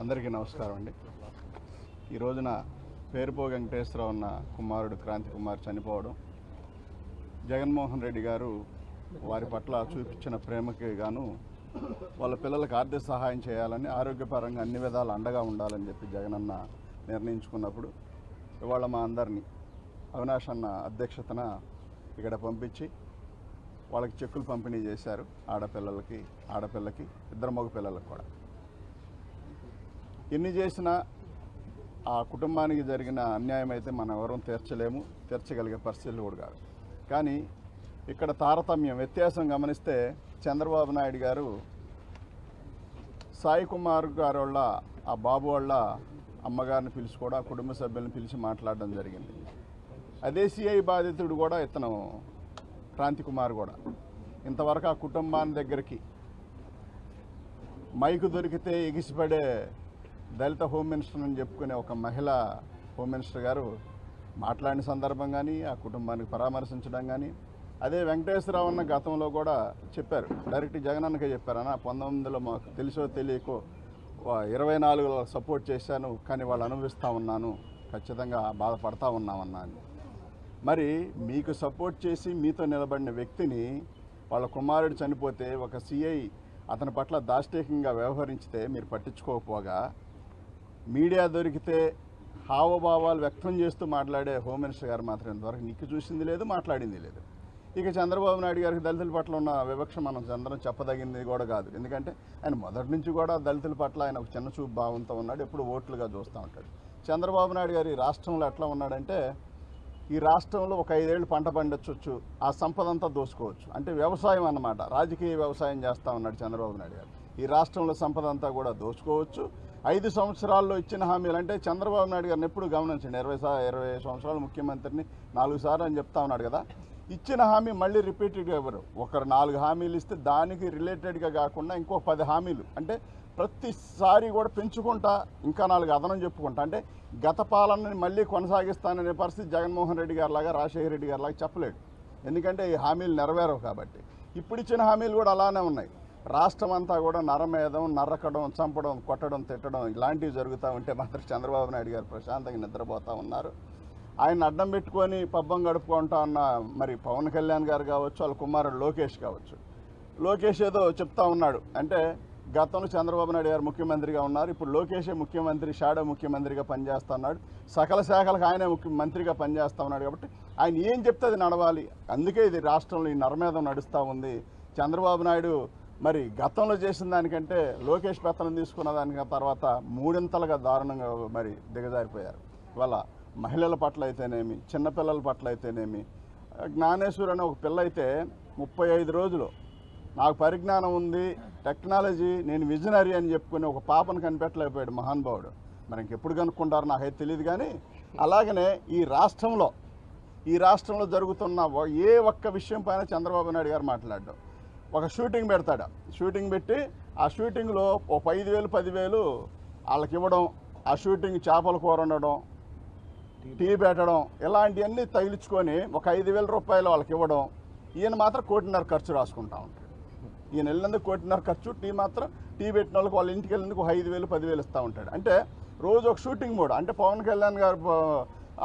అందరికీ నమస్కారం అండి. ఈ రోజున పేరుపో వెంకటేశ్వరరావు అన్న కుమారుడు క్రాంతి కుమార్ చనిపోవడం, జగన్మోహన్ రెడ్డి గారు వారి పట్ల చూపించిన ప్రేమకి గాను వాళ్ళ పిల్లలకు ఆర్థిక సహాయం చేయాలని, ఆరోగ్యపరంగా అన్ని విధాలు అండగా ఉండాలని చెప్పి జగనన్న నిర్ణయించుకున్నప్పుడు ఇవాళ మా అందరినీ అవినాష్ అన్న అధ్యక్షతన ఇక్కడ పంపించి వాళ్ళకి చెక్కులు పంపిణీ చేశారు. ఆడపిల్లకి ఇద్దరు మగ పిల్లలకు కూడా. ఎన్ని చేసినా ఆ కుటుంబానికి జరిగిన అన్యాయం అయితే మనం ఎవరూ తీర్చగలిగే పరిస్థితులు కూడా కాదు. కానీ ఇక్కడ తారతమ్యం, వ్యత్యాసం గమనిస్తే చంద్రబాబు నాయుడు గారు సాయి కుమార్ గారు వాళ్ళ ఆ బాబు వాళ్ళ అమ్మగారిని పిలిచి కూడా కుటుంబ సభ్యులను పిలిచి మాట్లాడడం జరిగింది. అదే సిఐ బాధితుడు కూడా ఇతను క్రాంతి కుమార్ కూడా ఇంతవరకు ఆ కుటుంబాన్ని దగ్గరికి మైకు దొరికితే ఎగిసిపడే దళిత హోమ్ మినిస్టర్ అని చెప్పుకునే ఒక మహిళా హోమ్ మినిస్టర్ గారు మాట్లాడిన సందర్భం కానీ, ఆ కుటుంబానికి పరామర్శించడం కానీ, అదే వెంకటేశ్వరరావు అన్న గతంలో కూడా చెప్పారు, డైరెక్ట్ జగనన్నకే చెప్పారన్న 19లో మాకు తెలుసో తెలియకో 24లో సపోర్ట్ చేశాను, కానీ వాళ్ళు అనుభవిస్తూ ఉన్నాను, ఖచ్చితంగా బాధపడతా ఉన్నామన్నా అని. మరి మీకు సపోర్ట్ చేసి మీతో నిలబడిన వ్యక్తిని వాళ్ళ కుమారుడు చనిపోతే ఒక సిఐ అతని పట్ల దాష్టీకంగా వ్యవహరించితే మీరు పట్టించుకోకపోగా, మీడియా దొరికితే హావభావాలు వ్యక్తం చేస్తూ మాట్లాడే హోమ్ మినిస్టర్ గారు మాత్రం ఇంతవరకు నీకు చూసింది లేదు, మాట్లాడింది లేదు. ఇక చంద్రబాబు నాయుడు గారికి దళితుల పట్ల ఉన్న వివక్ష మనం అందరం చెప్పదగింది కూడా కాదు. ఎందుకంటే ఆయన మొదటి నుంచి కూడా దళితుల పట్ల ఆయన ఒక చిన్న చూపు భావంతో ఉన్నాడు, ఎప్పుడు ఓట్లుగా చూస్తూ ఉంటాడు. చంద్రబాబు నాయుడు గారు ఈ రాష్ట్రంలో ఎట్లా ఉన్నాడంటే, ఈ రాష్ట్రంలో ఒక 5 ఏళ్ళు పంట పండించవచ్చు, ఆ సంపద అంతా దోసుకోవచ్చు, అంటే వ్యవసాయం అన్నమాట, రాజకీయ వ్యవసాయం చేస్తూ ఉన్నాడు చంద్రబాబు నాయుడు గారు. ఈ రాష్ట్రంలో సంపద అంతా కూడా దోచుకోవచ్చు. 5 సంవత్సరాల్లో ఇచ్చిన హామీలు, అంటే చంద్రబాబు నాయుడు గారిని ఎప్పుడు గమనించండి, 20 సంవత్సరాలు ముఖ్యమంత్రిని 4 సార్లు అని చెప్తా ఉన్నాడు కదా, ఇచ్చిన హామీ మళ్ళీ రిపీటెడ్గా ఎవరు ఒకరు 4 హామీలు ఇస్తే దానికి రిలేటెడ్గా కాకుండా ఇంకో 10 హామీలు, అంటే ప్రతిసారి కూడా పెంచుకుంటా ఇంకా 4 అదనం చెప్పుకుంటా, అంటే గత పాలనని మళ్ళీ కొనసాగిస్తాననే పరిస్థితి జగన్మోహన్ రెడ్డి గారిలాగా రాజశేఖర రెడ్డి గారిలాగా చెప్పలేడు. ఎందుకంటే ఈ హామీలు నెరవేరవు కాబట్టి. ఇప్పుడు ఇచ్చిన హామీలు కూడా అలానే ఉన్నాయి. రాష్ట్రం అంతా కూడా నరమేధం, నరకడం, చంపడం, కొట్టడం, తిట్టడం ఇలాంటివి జరుగుతూ ఉంటే మాత్రం చంద్రబాబు నాయుడు గారు ప్రశాంతంగా నిద్రపోతూ ఉన్నారు. ఆయన అడ్డం పెట్టుకొని పబ్బం గడుపుకుంటా ఉన్న మరి పవన్ కళ్యాణ్ గారు కావచ్చు, వాళ్ళ కుమారుడు లోకేష్ కావచ్చు. లోకేష్ ఏదో చెప్తా ఉన్నాడు, అంటే గతంలో చంద్రబాబు నాయుడు గారు ముఖ్యమంత్రిగా ఉన్నారు, ఇప్పుడు లోకేషే ముఖ్యమంత్రి, షాడో ముఖ్యమంత్రిగా పనిచేస్తున్నాడు, సకల శాఖలకు ఆయనే ముఖ్యమంత్రిగా పనిచేస్తూ ఉన్నాడు. కాబట్టి ఆయన ఏం చెప్తే అది నడవాలి. అందుకే ఇది రాష్ట్రంలో ఈ నరమేధం నడుస్తూ ఉంది. చంద్రబాబు నాయుడు మరి గతంలో చేసిన దానికంటే లోకేష్ పెత్తనం తీసుకున్న దానికి తర్వాత 3 దారుణంగా మరి దిగజారిపోయారు. ఇవాళ మహిళల పట్ల అయితేనేమి, చిన్నపిల్లల పట్ల అయితేనేమి, జ్ఞానేశ్వర్ అనే ఒక పిల్ల అయితే 35 రోజులు నాకు పరిజ్ఞానం ఉంది, టెక్నాలజీ, నేను విజనరీ అని చెప్పుకుని ఒక పాపను కనిపెట్టలేకపోయాడు మహానుభావుడు. మరి ఇంకెప్పుడు కనుక్కుంటారో నాకైతే తెలియదు. కానీ అలాగనే ఈ రాష్ట్రంలో జరుగుతున్న ఏ ఒక్క విషయం పైన చంద్రబాబు నాయుడు గారు మాట్లాడడం. ఒక షూటింగ్ పెడతాడు, షూటింగ్ పెట్టి ఆ షూటింగ్లో ఒక 5,000 10,000 వాళ్ళకి ఇవ్వడం, ఆ షూటింగ్ చేపల కూర వండడం, టీ పెట్టడం, ఇలాంటివన్నీ తగిలించుకొని ఒక 5,000 రూపాయలు వాళ్ళకి ఇవ్వడం. ఈయన మాత్రం 1,50,00,000 ఖర్చు రాసుకుంటా ఉంటాడు. ఈయన వెళ్ళినందుకు 1,50,00,000 ఖర్చు, టీ పెట్టిన వాళ్ళకి వాళ్ళ ఇంటికి వెళ్ళినందుకు 5,000 10,000 ఇస్తూ ఉంటాడు. అంటే రోజు ఒక షూటింగ్ మూడ్. అంటే పవన్ కళ్యాణ్ గారు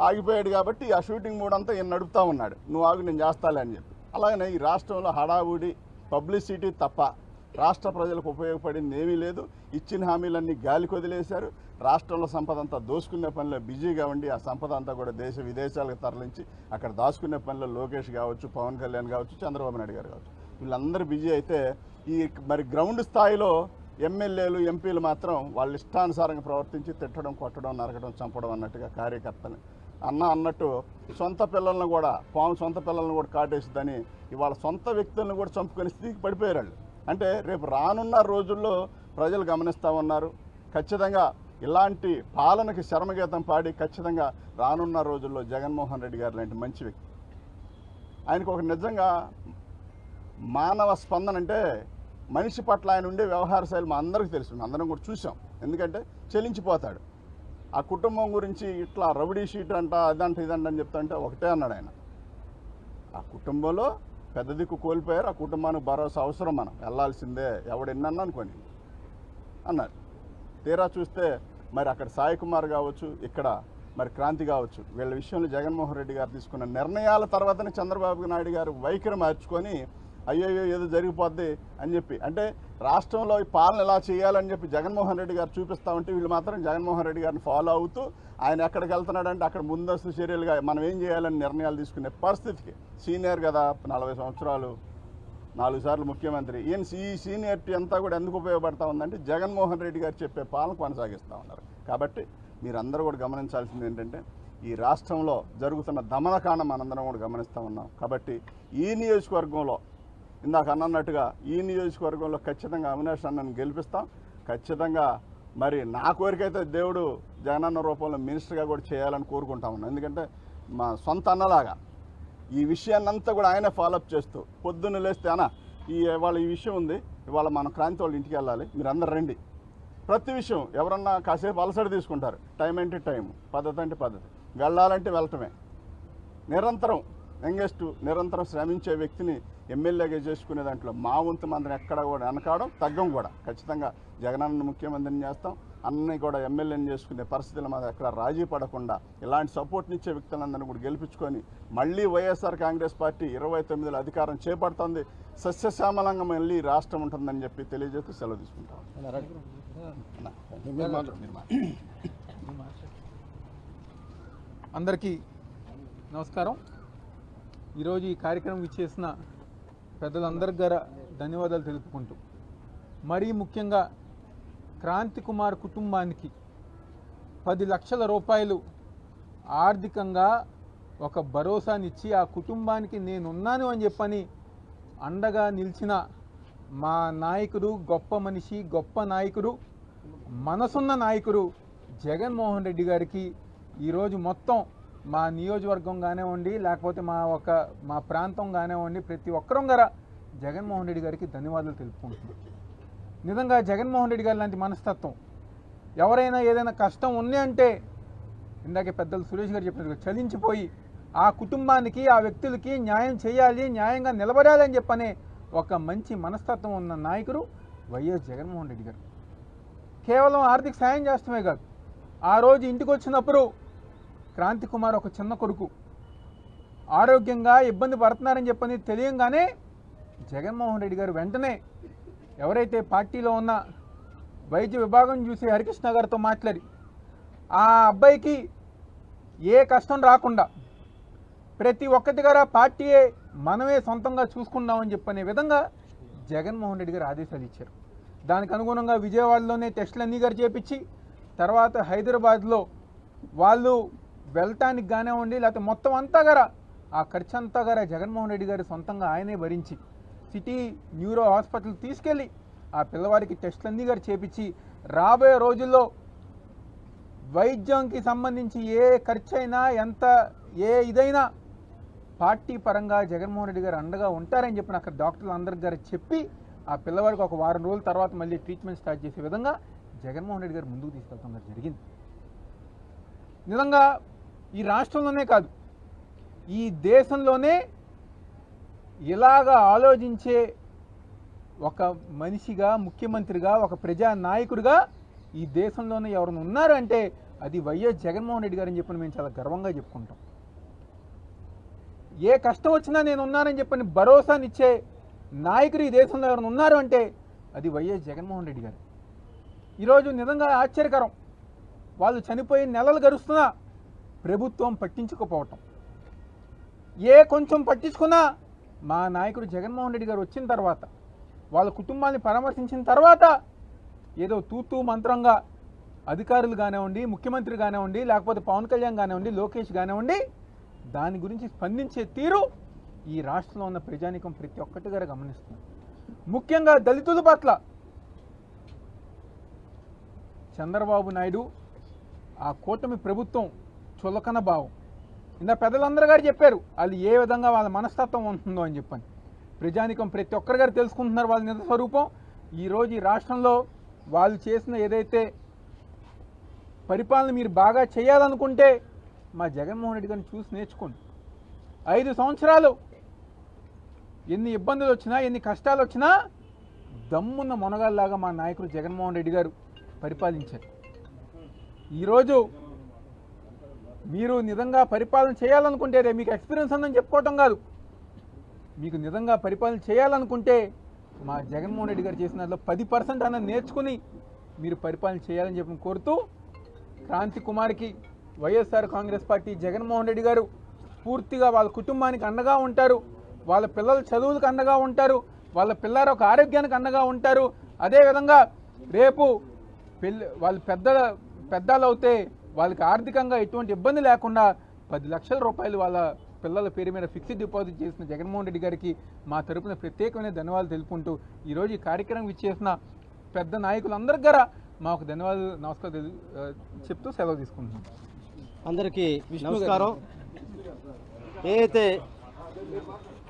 ఆగిపోయాడు కాబట్టి ఆ షూటింగ్ మూడ్ అంతా ఈయన నడుపుతూ ఉన్నాడు, నువ్వు ఆగు నేను చేస్తాలే అని చెప్పి. అలాగనే ఈ రాష్ట్రంలో హడావుడి పబ్లిసిటీ తప్ప రాష్ట్ర ప్రజలకు ఉపయోగపడింది ఏమీ లేదు. ఇచ్చిన హామీలన్నీ గాలికి వదిలేశారు. రాష్ట్రంలో సంపద అంతా దోసుకునే పనిలో బిజీగా ఉండి ఆ సంపద అంతా కూడా దేశ విదేశాలకు తరలించి అక్కడ దాచుకునే పనిలో లోకేష్ కావచ్చు, పవన్ కళ్యాణ్ కావచ్చు, చంద్రబాబు నాయుడు గారు కావచ్చు, వీళ్ళందరూ బిజీ అయితే ఈ మరి గ్రౌండ్ స్థాయిలో ఎమ్మెల్యేలు, ఎంపీలు మాత్రం వాళ్ళ ఇష్టానుసారంగా ప్రవర్తించి తిట్టడం, కొట్టడం, నరకడం, చంపడం అన్నట్టుగా కార్యకర్తని అన్నట్టు సొంత పిల్లలను కూడా సొంత పిల్లలను కూడా కాటేస్తుందని ఇవాళ సొంత వ్యక్తులను కూడా చంపుకునే స్థితికి పడిపోయారు వాళ్ళు. అంటే రేపు రానున్న రోజుల్లో ప్రజలు గమనిస్తూ ఉన్నారు. ఖచ్చితంగా ఇలాంటి పాలనకి శరమగీతం పాడి ఖచ్చితంగా రానున్న రోజుల్లో జగన్మోహన్ రెడ్డి గారు లాంటి మంచి వ్యక్తి, ఆయనకు ఒక నిజంగా మానవ స్పందన, అంటే మనిషి పట్ల ఆయన ఉండే వ్యవహార శైలి మా అందరికీ తెలుసు, అందరం కూడా చూసాం. ఎందుకంటే చెలించిపోతాడు. ఆ కుటుంబం గురించి ఇట్లా రౌడీ షీట్ అంట, అదంట ఇదంట అని చెప్తాంటే ఒకటే అన్నాడు ఆయన, ఆ కుటుంబంలో పెద్ద దిక్కు కోల్పోయారు, ఆ కుటుంబానికి భరోసా అవసరం, మనం వెళ్ళాల్సిందే, ఎవడెన్నన్నా అనుకోని అన్నారు. తీరా చూస్తే మరి అక్కడ సాయి కుమార్ కావచ్చు, ఇక్కడ మరి క్రాంతి కావచ్చు, వీళ్ళ విషయంలో జగన్మోహన్ రెడ్డి గారు తీసుకున్న నిర్ణయాల తర్వాతనే చంద్రబాబు నాయుడు గారు వైఖరి మార్చుకొని అయ్యో ఏదో జరిగిపోద్ది అని చెప్పి, అంటే రాష్ట్రంలో ఈ పాలన ఎలా చేయాలని చెప్పి జగన్మోహన్ రెడ్డి గారు చూపిస్తూ ఉంటే వీళ్ళు మాత్రం జగన్మోహన్ రెడ్డి గారిని ఫాలో అవుతూ ఆయన ఎక్కడికి వెళ్తున్నాడంటే అక్కడ ముందస్తు చర్యలుగా మనం ఏం చేయాలని నిర్ణయాలు తీసుకునే పరిస్థితికి, సీనియర్ కదా 40 సంవత్సరాలు 4 సార్లు ముఖ్యమంత్రి, ఈయన ఈ సీనియారిటీ అంతా కూడా ఎందుకు ఉపయోగపడతా ఉందంటే జగన్మోహన్ రెడ్డి గారు చెప్పే పాలన కొనసాగిస్తూ ఉన్నారు. కాబట్టి మీరందరూ కూడా గమనించాల్సింది ఏంటంటే ఈ రాష్ట్రంలో జరుగుతున్న దమనకాండ మనందరం కూడా గమనిస్తూ ఉన్నాం. కాబట్టి ఈ నియోజకవర్గంలో ఇందాక అన్నట్టుగా ఈ నియోజకవర్గంలో ఖచ్చితంగా అవినాష్ అన్నను గెలిపిస్తాం. ఖచ్చితంగా మరి నా కోరికైతే దేవుడు జగనన్న రూపంలో మినిస్టర్గా కూడా చేయాలని కోరుకుంటా ఉన్నాను. ఎందుకంటే మా సొంత అన్నలాగా ఈ విషయాన్నంతా కూడా ఆయనే ఫాలోఅప్ చేస్తూ పొద్దున్న లేస్తే అన్న ఇవాళ ఈ విషయం ఉంది, ఇవాళ మన క్రాంతి వాళ్ళు ఇంటికి వెళ్ళాలి, మీరు అందరు రండి. ప్రతి విషయం ఎవరన్నా కాసేపు అలసడి తీసుకుంటారు, టైం అంటే టైం, పద్ధతి అంటే పద్ధతి, వెళ్ళాలంటే వెళ్ళటమే. నిరంతరం యంగెస్ట్ నిరంతరం శ్రమించే వ్యక్తిని ఎమ్మెల్యేగా చేసుకునే దాంట్లో మా వంతు మందిని ఎక్కడ కూడా వెనకాడం తగ్గం కూడా. ఖచ్చితంగా జగనన్న ముఖ్యమంత్రిని చేస్తాం, అన్నీ కూడా ఎమ్మెల్యేని చేసుకునే పరిస్థితుల మీద ఎక్కడ రాజీ పడకుండా ఇలాంటి సపోర్ట్నిచ్చే వ్యక్తులందరినీ కూడా గెలిపించుకొని మళ్ళీ వైఎస్ఆర్ కాంగ్రెస్ పార్టీ 29లో అధికారం చేపడుతుంది, సస్యశ్యామలంగా మళ్ళీ రాష్ట్రం ఉంటుందని చెప్పి తెలియజేస్తూ సెలవు తీసుకుంటాం. అందరికీ నమస్కారం. ఈరోజు ఈ కార్యక్రమం ఇచ్చేసిన పెద్దలందరి గారు ధన్యవాదాలు తెలుపుకుంటూ, మరీ ముఖ్యంగా క్రాంతి కుమార్ కుటుంబానికి 10 లక్షల రూపాయలు ఆర్థికంగా ఒక భరోసానిచ్చి ఆ కుటుంబానికి నేనున్నాను అని చెప్పని అండగా నిలిచిన మా నాయకుడు, గొప్ప మనిషి, గొప్ప నాయకుడు, మనసున్న నాయకుడు జగన్మోహన్ రెడ్డి గారికి ఈరోజు మొత్తం మా నియోజకవర్గం కానివ్వండి, లేకపోతే మా ప్రాంతం కానివ్వండి, ప్రతి ఒక్కరం గారా జగన్మోహన్ రెడ్డి గారికి ధన్యవాదాలు తెలుపుకుంటున్నాం. నిజంగా జగన్మోహన్ రెడ్డి గారి లాంటి మనస్తత్వం, ఎవరైనా ఏదైనా కష్టం ఉంది అంటే ఇందాకే పెద్దలు సురేష్ గారు చెప్పినట్టుగా చలించిపోయి ఆ కుటుంబానికి, ఆ వ్యక్తులకి న్యాయం చేయాలి, న్యాయంగా నిలబడాలి అని చెప్పనే ఒక మంచి మనస్తత్వం ఉన్న నాయకుడు వైఎస్ జగన్మోహన్ రెడ్డి గారు. కేవలం ఆర్థిక సాయం చేస్తమే కాదు, ఆ రోజు ఇంటికి వచ్చినప్పుడు క్రాంతి కుమార్ ఒక చిన్న కొడుకు ఆరోగ్యంగా ఇబ్బంది పడుతున్నారని చెప్పని తెలియంగానే జగన్మోహన్ రెడ్డి గారు వెంటనే ఎవరైతే పార్టీలో ఉన్న వైద్య విభాగం చూసి హరికృష్ణ గారితో మాట్లాడి ఆ అబ్బాయికి ఏ కష్టం రాకుండా ప్రతి ఒక్కటి గారా పార్టీయే మనమే సొంతంగా చూసుకున్నామని చెప్పనే విధంగా జగన్మోహన్ రెడ్డి గారు ఆదేశాలు ఇచ్చారు. దానికి అనుగుణంగా విజయవాడలోనే టెస్టులన్నీ గారు చేపించి తర్వాత హైదరాబాద్లో వాళ్ళు వెళ్ళటానికి కానివ్వండి, లేకపోతే మొత్తం అంతా గారా ఆ ఖర్చు అంతా గారా జగన్మోహన్ రెడ్డి గారు సొంతంగా ఆయనే భరించి సిటీ న్యూరో హాస్పిటల్ తీసుకెళ్ళి ఆ పిల్లవాడికి టెస్టులన్నీ గారు చేపించి రాబోయే రోజుల్లో వైద్యంకి సంబంధించి ఏ ఖర్చు అయినా ఇదైనా పార్టీ పరంగా జగన్మోహన్ రెడ్డి గారు అండగా ఉంటారని చెప్పిన అక్కడ డాక్టర్లు అందరికి గారు చెప్పి ఆ పిల్లవాడికి ఒక వారం రోజుల తర్వాత మళ్ళీ ట్రీట్మెంట్ స్టార్ట్ చేసే విధంగా జగన్మోహన్ రెడ్డి గారు ముందుకు తీసుకెళ్తాం జరిగింది. నిజంగా ఈ రాష్ట్రంలోనే కాదు, ఈ దేశంలోనే ఇలాగా ఆలోచించే ఒక మనిషిగా, ముఖ్యమంత్రిగా, ఒక ప్రజా నాయకుడిగా ఈ దేశంలోనే ఎవరైనా ఉన్నారు అంటే అది వైఎస్ జగన్మోహన్ రెడ్డి గారని చెప్పని మేము చాలా గర్వంగా చెప్పుకుంటాం. ఏ కష్టం వచ్చినా నేను ఉన్నానని చెప్పని భరోసానిచ్చే నాయకుడు ఈ దేశంలో ఎవరైనా ఉన్నారు అంటే అది వైఎస్ జగన్మోహన్ రెడ్డి గారు. ఈరోజు నిజంగా ఆశ్చర్యకరం, వాళ్ళు చనిపోయి నెలలు గడుస్తున్నా ప్రభుత్వం పట్టించుకోపోవటం, కొంచెం పట్టించుకున్నా మా నాయకుడు జగన్మోహన్ రెడ్డి గారు వచ్చిన తర్వాత వాళ్ళ కుటుంబాన్ని పరామర్శించిన తర్వాత ఏదో తూతూ మంత్రంగా అధికారులు కానివ్వండి, ముఖ్యమంత్రి కానివ్వండి, లేకపోతే పవన్ కళ్యాణ్ కానివ్వండి, లోకేష్ కానివ్వండి, దాని గురించి స్పందించే తీరు ఈ రాష్ట్రంలో ఉన్న ప్రజానీకం ప్రతి ఒక్కటి గారు గమనిస్తున్నారు. ముఖ్యంగా దళితుల పట్ల చంద్రబాబు నాయుడు, ఆ కూటమి ప్రభుత్వం చులకన భావం. ఇందా పెద్దలందరూ గారు చెప్పారు వాళ్ళు ఏ విధంగా వాళ్ళ మనస్తత్వం ఉంటుందో అని చెప్పని. ప్రజానీకం ప్రతి ఒక్కరి గారు తెలుసుకుంటున్నారు వాళ్ళ నిజ స్వరూపం. ఈరోజు ఈ రాష్ట్రంలో వాళ్ళు చేసిన ఏదైతే పరిపాలన మీరు బాగా చేయాలనుకుంటే మా జగన్మోహన్ రెడ్డి గారిని చూసి నేర్చుకోండి. 5 సంవత్సరాలు ఎన్ని ఇబ్బందులు వచ్చినా, ఎన్ని కష్టాలు వచ్చినా దమ్మున్న మొనగాల్లాగా మా నాయకుడు జగన్మోహన్ రెడ్డి గారు పరిపాలించారు. ఈరోజు మీరు నిజంగా పరిపాలన చేయాలనుకుంటే, రే మీకు ఎక్స్పీరియన్స్ ఉందని చెప్పుకోవటం కాదు, మీకు నిజంగా పరిపాలన చేయాలనుకుంటే మా జగన్మోహన్ రెడ్డి గారు చేసిన దాంట్లో 10% అన్న నేర్చుకుని మీరు పరిపాలన చేయాలని చెప్పి కోరుతూ, క్రాంతి కుమార్కి వైఎస్ఆర్ కాంగ్రెస్ పార్టీ జగన్మోహన్ రెడ్డి గారు పూర్తిగా వాళ్ళ కుటుంబానికి అండగా ఉంటారు, వాళ్ళ పిల్లల చదువులకు అండగా ఉంటారు, వాళ్ళ పిల్లల ఒక ఆరోగ్యానికి అండగా ఉంటారు. అదేవిధంగా రేపు వాళ్ళ పెద్దలు అవుతే వాళ్ళకి ఆర్థికంగా ఎటువంటి ఇబ్బంది లేకుండా 10 లక్షల రూపాయలు వాళ్ళ పిల్లల పేరు మీద ఫిక్స్డ్ డిపాజిట్ చేసిన జగన్మోహన్ రెడ్డి గారికి మా తరపున ప్రత్యేకమైన ధన్యవాదాలు తెలుపుకుంటూ, ఈరోజు ఈ కార్యక్రమం ఇచ్చేసిన పెద్ద నాయకులందరికీ కూడా మాకు ధన్యవాదాలు, నమస్కారం చెప్తూ సెలవు తీసుకుంటున్నాం. అందరికీ నమస్కారం. ఏదైతే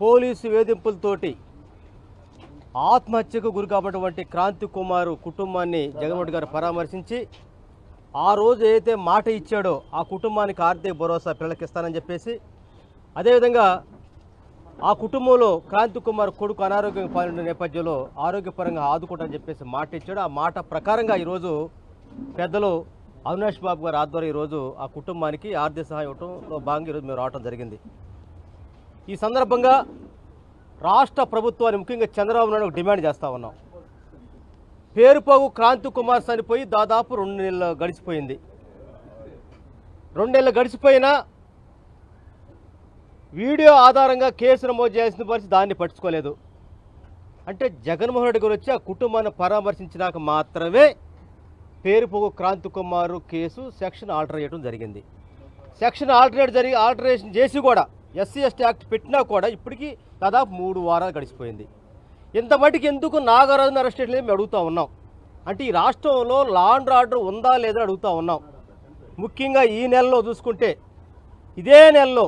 పోలీసు వేధింపులతోటి ఆత్మహత్యకు గురి కాబడినటువంటి క్రాంతి కుమార్ కుటుంబాన్ని జగన్మోహన్ గారు పరామర్శించి ఆ రోజు ఏదైతే మాట ఇచ్చాడో ఆ కుటుంబానికి ఆర్థిక భరోసా పిల్లలకి ఇస్తానని చెప్పేసి, అదేవిధంగా ఆ కుటుంబంలో క్రాంతి కుమార్ కొడుకు అనారోగ్యంగా పాల్గొన్న నేపథ్యంలో ఆరోగ్యపరంగా ఆదుకుంటానని చెప్పేసి మాట ఇచ్చాడు. ఆ మాట ప్రకారంగా ఈరోజు పెద్దలు అవినాష్ బాబు గారు ఆధ్వర్యం ఈరోజు ఆ కుటుంబానికి ఆర్థిక సహాయం ఇవ్వడంలో భాగంగా ఈరోజు మేము రావడం జరిగింది. ఈ సందర్భంగా రాష్ట్ర ప్రభుత్వాన్ని ముఖ్యంగా చంద్రబాబు నాయుడు డిమాండ్ చేస్తూ ఉన్నాం. పేరుపోగు క్రాంతి కుమార్ చనిపోయి దాదాపు 2 నెలలు గడిచిపోయింది. 2 నెలలు గడిచిపోయినా వీడియో ఆధారంగా కేసు నమోదు చేయాల్సిన పరిస్థితి దాన్ని పట్టించుకోలేదు. అంటే జగన్మోహన్ రెడ్డి గారు వచ్చి ఆ కుటుంబాన్ని పరామర్శించినాక మాత్రమే Perupogu Kranthi Kumar case section alter చేయడం జరిగింది. సెక్షన్ ఆల్టరేషన్ చేసి కూడా ఎస్సీ ఎస్టీ యాక్ట్ పెట్టినా కూడా ఇప్పటికీ దాదాపు 3 వారాలు గడిచిపోయింది. ఇంత మటుకు ఎందుకు నాగరాజును అరెస్ట్ చేయలేదు మేము అడుగుతూ ఉన్నాం. అంటే ఈ రాష్ట్రంలో లా అండ్ ఆర్డర్ ఉందా లేదా అడుగుతూ ఉన్నాం. ముఖ్యంగా ఈ నెలలో చూసుకుంటే ఇదే నెలలో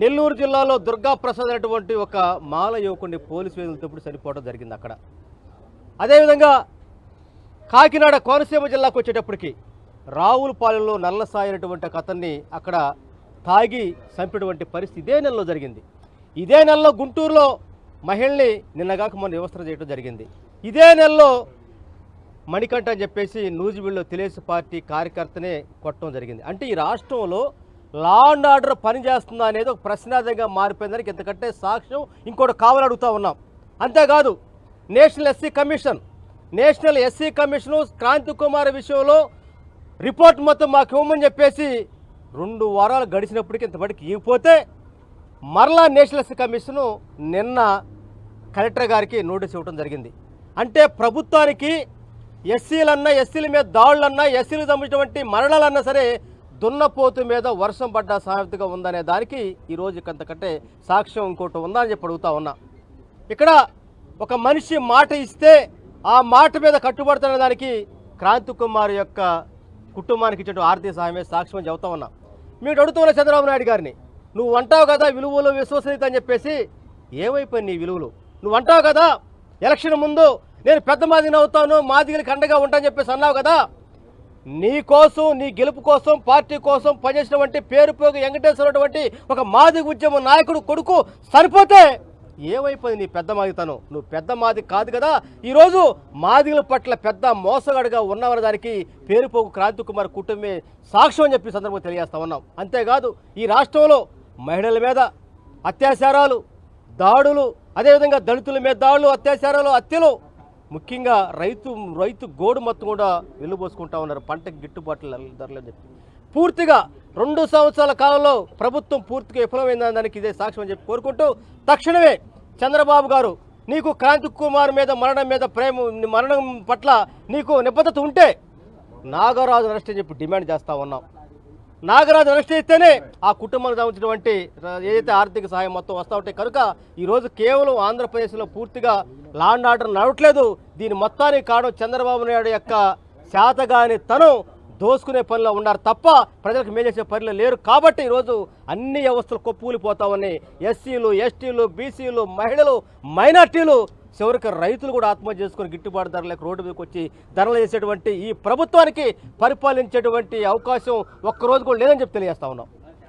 నెల్లూరు జిల్లాలో దుర్గా ప్రసాద్ అనేటువంటి ఒక మాల యువకుడిని పోలీసు వేధింపులతో చనిపోవడం జరిగింది అక్కడ. అదేవిధంగా కాకినాడ కోనసీమ జిల్లాకు వచ్చేటప్పటికి రావులపాలెంలో నల్లసాయి అనేటువంటి ఒక అతన్ని అక్కడ తాగి చంపినటువంటి పరిస్థితి ఇదే నెలలో జరిగింది. ఇదే నెలలో గుంటూరులో మహిళని నిన్నగాక మొన్న వ్యవస్థ చేయడం జరిగింది. ఇదే నెలలో మణికంఠ అని చెప్పేసి నూజివీడులో తెలుగుదేశం పార్టీ కార్యకర్తనే కొట్టడం జరిగింది. అంటే ఈ రాష్ట్రంలో లా అండ్ ఆర్డర్ పనిచేస్తుందా అనేది ఒక ప్రశ్నార్థంగా మారిపోయిందానికి ఎంతకంటే సాక్ష్యం ఇంకోటి కావాలడుగుతూ ఉన్నాం. అంతేకాదు national SC commission Kranthi Kumar విషయంలో రిపోర్ట్ మొత్తం మాకు ఇవ్వమని చెప్పేసి 2 వారాలు గడిచినప్పటికీ ఇంతవరకు ఇవ్వకపోతే మరలా నేషనల్ ఎస్సీ కమిషను నిన్న కలెక్టర్ గారికి నోటీస్ ఇవ్వడం జరిగింది. అంటే ప్రభుత్వానికి ఎస్సీల మీద దాడులన్నా ఎస్సీలకు సంబంధించినటువంటి మరణాలన్నా సరే దున్నపోతు మీద వర్షం పడ్డ సామెతగా ఉందనే దానికి ఈరోజు కంతకంటే సాక్ష్యం ఇంకోటి ఉందా అని చెప్పి అడుగుతా ఉన్నా. ఇక్కడ ఒక మనిషి మాట ఇస్తే ఆ మాట మీద కట్టుబడుతున్న దానికి క్రాంతి కుమార్ యొక్క కుటుంబానికి ఇచ్చే ఆర్థిక సహాయమే సాక్ష్యం అని చెబుతా ఉన్నా. మీరు అడుగుతున్న చంద్రబాబు నాయుడు గారిని, నువ్వు అంటావు కదా విలువలు విశ్వసనీయత అని చెప్పేసి, ఏమైపోయింది నీ విలువలు? నువ్వు అంటావు కదా ఎలక్షన్ ముందు నేను పెద్ద మాదిని అవుతాను, మాదిగలకి అండగా ఉంటానని చెప్పేసి అన్నావు కదా. నీ కోసం, నీ గెలుపు కోసం, పార్టీ కోసం పనిచేసినటువంటి పేరుపోగు వెంకటేశ్వర ఒక మాదిగ ఉద్యమ నాయకుడు కొడుకు చనిపోతే ఏమైపోయింది నీ పెద్ద మాదితనం? నువ్వు పెద్ద మాది కాదు కదా. ఈరోజు మాదిగల పట్ల పెద్ద మోసగాడుగా ఉన్నవన్న దానికి పేరుపోగు క్రాంతి కుమార్ కుటుంబమే సాక్ష్యం అని చెప్పి సందర్భంగా తెలియజేస్తా ఉన్నాం. అంతేకాదు ఈ రాష్ట్రంలో మహిళల మీద అత్యాచారాలు, దాడులు, అదేవిధంగా దళితుల మీద దాడులు, అత్యాచారాలు, హత్యలు, ముఖ్యంగా రైతు గోడు మొత్తం కూడా వెలుబోసుకుంటా ఉన్నారు పంటకి గిట్టుబాటు ధరలని చెప్పి. పూర్తిగా 2 సంవత్సరాల కాలంలో ప్రభుత్వం పూర్తిగా విఫలమైందని దానికి ఇదే సాక్ష్యం అని చెప్పి కోరుకుంటూ, తక్షణమే చంద్రబాబు గారు నీకు క్రాంతి కుమార్ మీద మరణం పట్ల నీకు నిబద్ధత ఉంటే నాగరాజు అరెస్ట్ అని చెప్పి డిమాండ్ చేస్తూ ఉన్నాం. నాగరాజు అరెస్ట్ అయితేనే ఆ కుటుంబానికి సంబంధించినటువంటి ఏదైతే ఆర్థిక సహాయం మొత్తం వస్తూ ఉంటాయి. కనుక ఈరోజు కేవలం ఆంధ్రప్రదేశ్లో పూర్తిగా లా అండ్ ఆర్డర్ నడవట్లేదు. దీని మొత్తానికి కారణం చంద్రబాబు నాయుడు యొక్క శాతగాని తను దోసుకునే పనిలో ఉన్నారు తప్ప ప్రజలకు మేలు చేసే పనిలో లేరు. కాబట్టి ఈరోజు అన్ని వ్యవస్థలు కొప్పులిపోతా ఉన్నాయి. ఎస్సీలు, ఎస్టీలు, బీసీలు, మహిళలు, మైనార్టీలు, చివరికి రైతులు కూడా ఆత్మహత్య చేసుకుని గిట్టుబాటు ధరలకు రోడ్డు మీదకి వచ్చి ధరలు చేసేటువంటి ఈ ప్రభుత్వానికి పరిపాలించేటువంటి అవకాశం ఒక్కరోజు కూడా లేదని చెప్పి తెలియజేస్తా ఉన్నాం.